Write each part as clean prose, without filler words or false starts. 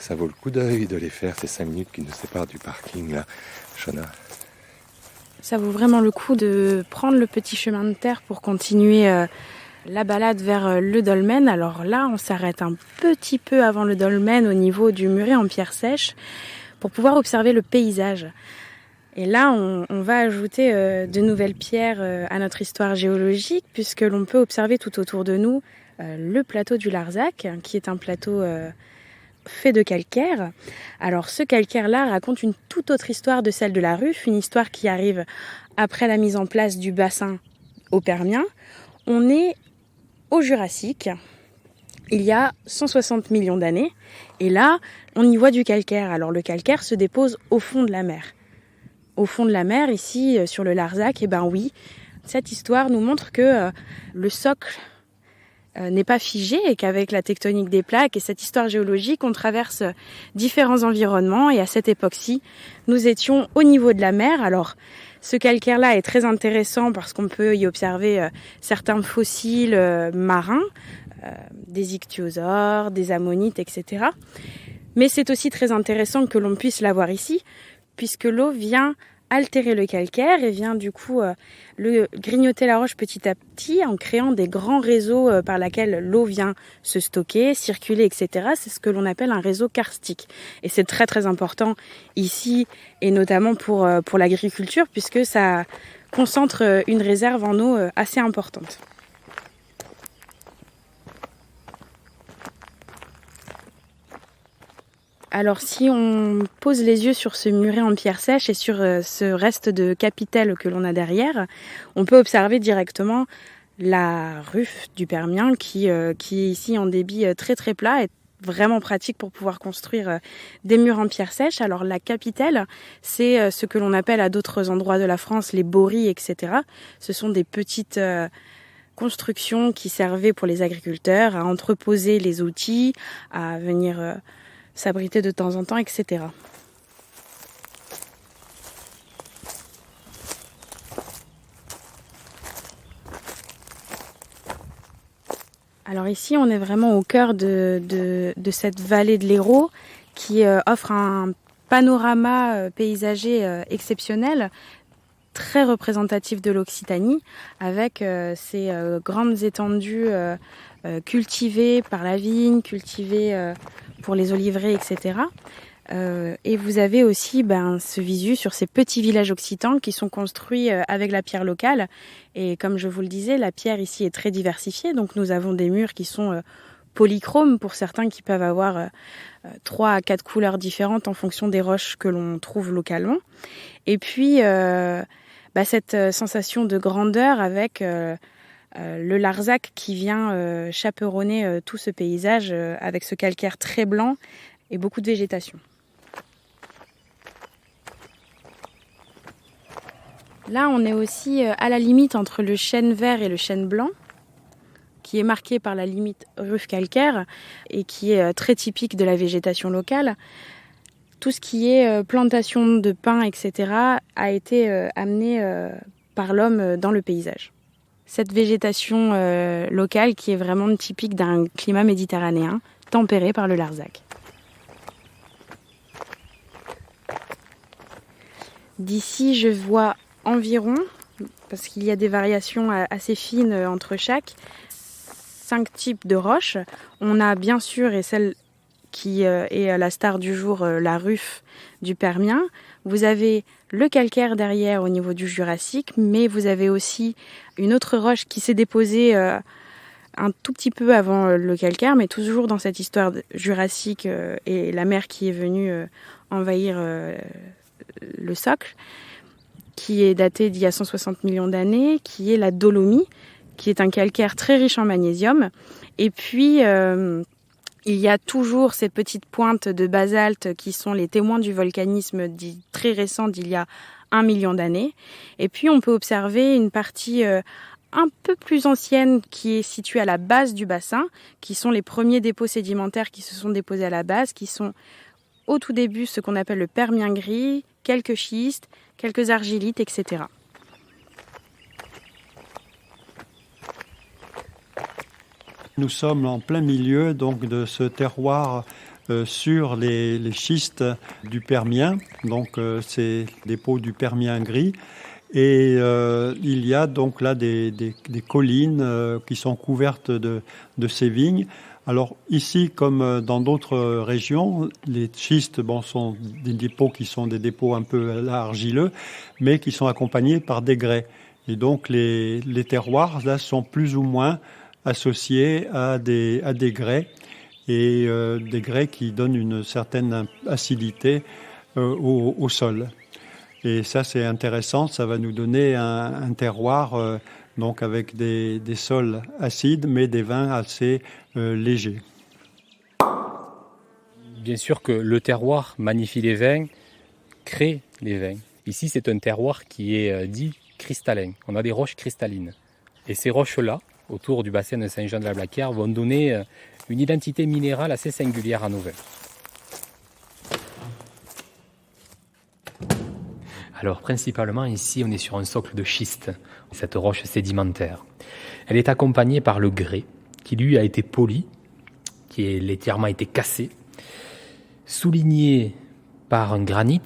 ça vaut le coup d'œil de les faire, ces 5 minutes qui nous séparent du parking, là, Shona. Ça vaut vraiment le coup de prendre le petit chemin de terre pour continuer la balade vers le dolmen. Alors là, on s'arrête un petit peu avant le dolmen au niveau du muret en pierre sèche pour pouvoir observer le paysage. Et là, on va ajouter de nouvelles pierres à notre histoire géologique puisque l'on peut observer tout autour de nous le plateau du Larzac, qui est un plateau fait de calcaire. Alors ce calcaire-là raconte une toute autre histoire de celle de la Ruffe, une histoire qui arrive après la mise en place du bassin au Permien. On est au Jurassique, il y a 160 millions d'années, et là, on y voit du calcaire. Alors le calcaire se dépose au fond de la mer. Au fond de la mer, ici, sur le Larzac, eh ben oui, cette histoire nous montre que le socle n'est pas figé et qu'avec la tectonique des plaques et cette histoire géologique, on traverse différents environnements et à cette époque-ci, nous étions au niveau de la mer. Alors, ce calcaire-là est très intéressant parce qu'on peut y observer certains fossiles marins, des ichthyosaures, des ammonites, etc. Mais c'est aussi très intéressant que l'on puisse l'avoir ici, puisque l'eau vient altérer le calcaire et vient du coup le grignoter la roche petit à petit en créant des grands réseaux par lesquels l'eau vient se stocker, circuler, etc. C'est ce que l'on appelle un réseau karstique. Et c'est très très important ici et notamment pour l'agriculture puisque ça concentre une réserve en eau assez importante. Alors si on pose les yeux sur ce muret en pierre sèche et sur ce reste de capitel que l'on a derrière, on peut observer directement la Ruffe du Permien qui est ici en débit très très plat et vraiment pratique pour pouvoir construire des murs en pierre sèche. Alors la capitelle, c'est ce que l'on appelle à d'autres endroits de la France les bories, etc. Ce sont des petites constructions qui servaient pour les agriculteurs à entreposer les outils, à venir s'abriter de temps en temps, etc. Alors ici, on est vraiment au cœur de cette vallée de l'Hérault qui offre un panorama paysager exceptionnel, très représentatif de l'Occitanie, avec ces grandes étendues cultivées par la vigne, cultivées pour les oliveraies, etc. Et vous avez aussi ce visu sur ces petits villages occitans qui sont construits avec la pierre locale. Et comme je vous le disais, la pierre ici est très diversifiée. Donc nous avons des murs qui sont polychromes pour certains qui peuvent avoir 3 à 4 couleurs différentes en fonction des roches que l'on trouve localement. Et puis cette sensation de grandeur avec le Larzac qui vient chaperonner tout ce paysage avec ce calcaire très blanc et beaucoup de végétation. Là, on est aussi à la limite entre le chêne vert et le chêne blanc, qui est marqué par la limite Ruffe calcaire et qui est très typique de la végétation locale. Tout ce qui est plantation de pins, etc., a été amené par l'homme dans le paysage. Cette végétation locale qui est vraiment typique d'un climat méditerranéen, tempéré par le Larzac. D'ici, je vois environ, parce qu'il y a des variations assez fines entre chaque, 5 types de roches. On a bien sûr, et celle qui est la star du jour, la Ruffe du Permien. Vous avez le calcaire derrière au niveau du Jurassique, mais vous avez aussi une autre roche qui s'est déposée un tout petit peu avant le calcaire, mais toujours dans cette histoire jurassique et la mer qui est venue envahir le socle, qui est daté d'il y a 160 millions d'années, qui est la dolomie, qui est un calcaire très riche en magnésium. Et puis, il y a toujours ces petites pointes de basalte qui sont les témoins du volcanisme très récent d'il y a 1 million d'années. Et puis, on peut observer une partie un peu plus ancienne qui est située à la base du bassin, qui sont les premiers dépôts sédimentaires qui se sont déposés à la base, qui sont au tout début ce qu'on appelle le Permien gris, quelques schistes, quelques argilites, etc. Nous sommes en plein milieu donc de ce terroir sur les schistes du Permien, donc c'est des peaux du Permien gris. Et il y a donc là des collines qui sont couvertes de ces vignes. Alors ici, comme dans d'autres régions, les schistes sont des dépôts qui sont des dépôts un peu argileux, mais qui sont accompagnés par des grès. Et donc les terroirs là sont plus ou moins associés à des grès, et des grès qui donnent une certaine acidité au sol. Et ça, c'est intéressant, ça va nous donner un terroir donc avec des sols acides, mais des vins assez légers. Bien sûr que le terroir magnifie les vins, crée les vins. Ici, c'est un terroir qui est dit cristallin. On a des roches cristallines. Et ces roches-là, autour du bassin de Saint-Jean-de-la-Blaquière, vont donner une identité minérale assez singulière à nos vins. Alors principalement ici on est sur un socle de schiste, cette roche sédimentaire. Elle est accompagnée par le grès qui lui a été poli, qui a légèrement été cassé, souligné par un granit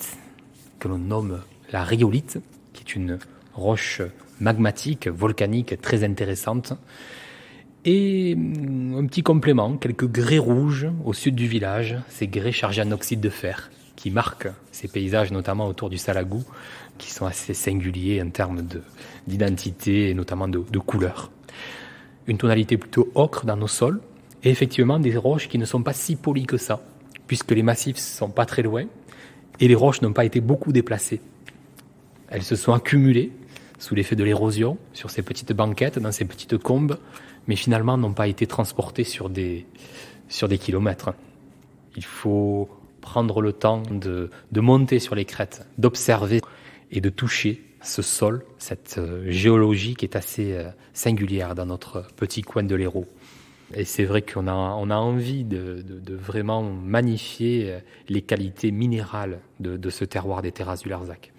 que l'on nomme la rhyolite, qui est une roche magmatique, volcanique très intéressante. Et un petit complément, quelques grès rouges au sud du village, ces grès chargés en oxyde de fer, qui marquent ces paysages, notamment autour du Salagou, qui sont assez singuliers en termes d'identité et notamment de couleur. Une tonalité plutôt ocre dans nos sols, et effectivement des roches qui ne sont pas si polies que ça, puisque les massifs ne sont pas très loin, et les roches n'ont pas été beaucoup déplacées. Elles se sont accumulées sous l'effet de l'érosion, sur ces petites banquettes, dans ces petites combes, mais finalement n'ont pas été transportées sur des kilomètres. Il faut prendre le temps de monter sur les crêtes, d'observer et de toucher ce sol, cette géologie qui est assez singulière dans notre petit coin de l'Hérault. Et c'est vrai qu'on a envie de vraiment magnifier les qualités minérales de ce terroir des terrasses du Larzac.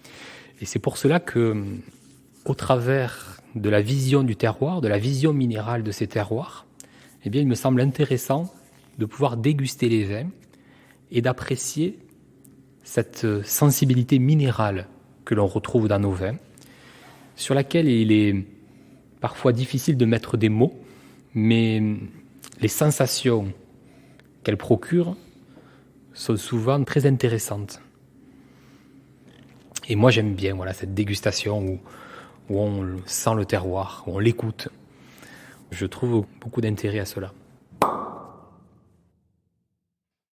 Et c'est pour cela que, au travers de la vision du terroir, de la vision minérale de ces terroirs, eh bien, il me semble intéressant de pouvoir déguster les vins et d'apprécier cette sensibilité minérale que l'on retrouve dans nos vins, sur laquelle il est parfois difficile de mettre des mots, mais les sensations qu'elles procurent sont souvent très intéressantes. Et moi j'aime bien cette dégustation où on sent le terroir, où on l'écoute. Je trouve beaucoup d'intérêt à cela.